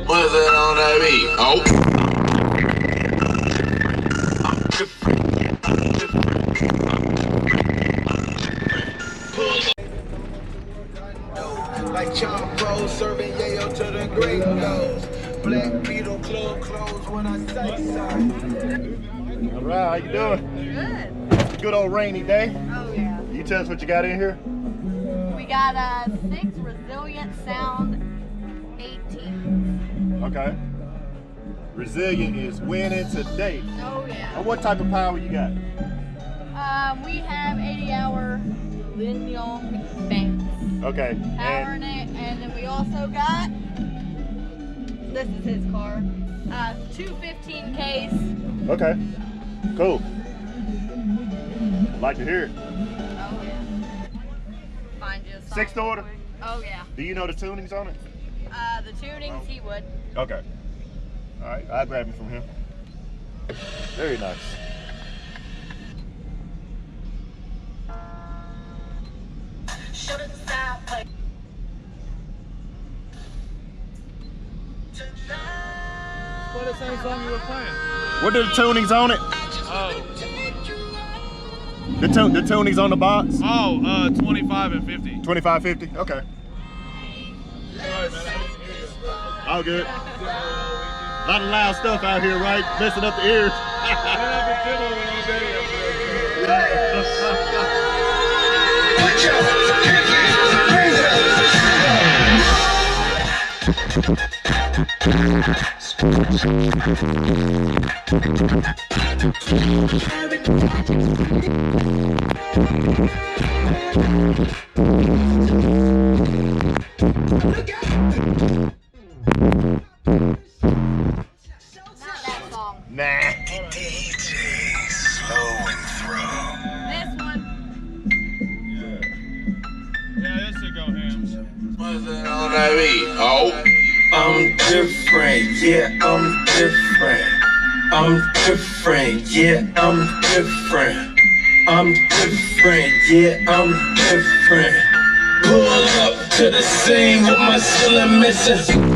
What's that on that beat? Oh. Like Charm Pro serving yayo to the great nose. Black Beetle club clothes when I say so. All right, how you doing? Good. Good old rainy day. Oh yeah. You tell us what you got in here? We got a 6 resilient sound 18. Okay. Resilient is winning today. Oh yeah. And what type of power you got? We have 80-hour linear banks. Okay. Powering it, and then we also got, this is his car, 215Ks. Okay. Cool. Like to hear it. Oh yeah. Find you a song. 6th order? Oh yeah. Do you know the tunings on it? The tunings he would. Okay. All right, I'll grab him from him. Very nice. Play the same song you were playing. What are the tunings on it? Oh. The tunings on the box? Oh, 25 and 50. 25, 50? Okay. Sorry, man, I didn't hear you. All good. A lot of loud stuff out here, right? Messing up the ears. Nah. DJ slow and throw. This one. Yeah, this should go ham. What's that on that beat? Oh. I'm different, yeah, I'm different. I'm different, yeah, I'm different. I'm different, yeah, I'm different. Pull up to the scene with my ceiling missing.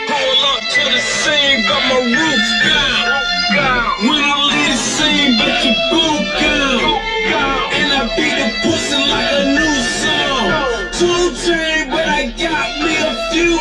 Pull up to the scene, got my roots down. When I leave the scene, bet you boot down. And I beat the pussy like a new song. 2 chain, but I got me a few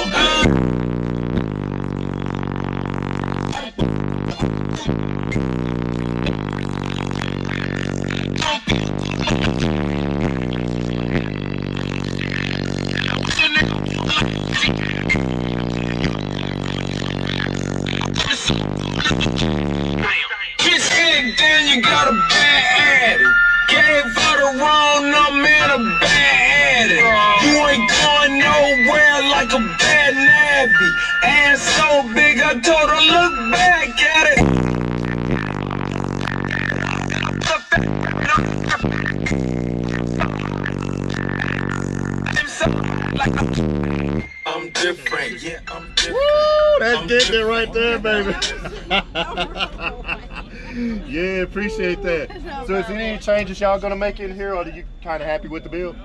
Kiss head down, you got a bad addict. Gave her the wrong number and a bad addict. You ain't going nowhere like a bad nappy. Ass so big, I told her look back at it. I'm different, yeah, I'm different. Woo, that's getting it right there, baby. Yeah, appreciate that. So is there any changes y'all gonna make in here, or are you kind of happy with the build?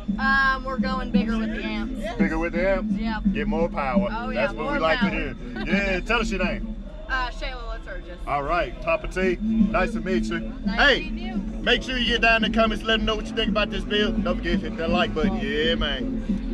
We're going bigger with the amps. Bigger with the amps? Yep. Get more power. Oh, yeah, That's what more we like power. to hear. Yeah, tell us your name. Shayla, let's urge us. All right, Poppa T, nice to meet you. Nice Hey, to meet you. make sure you get down in the comments, let them know what you think about this build. Don't forget to hit that like button. Yeah, man.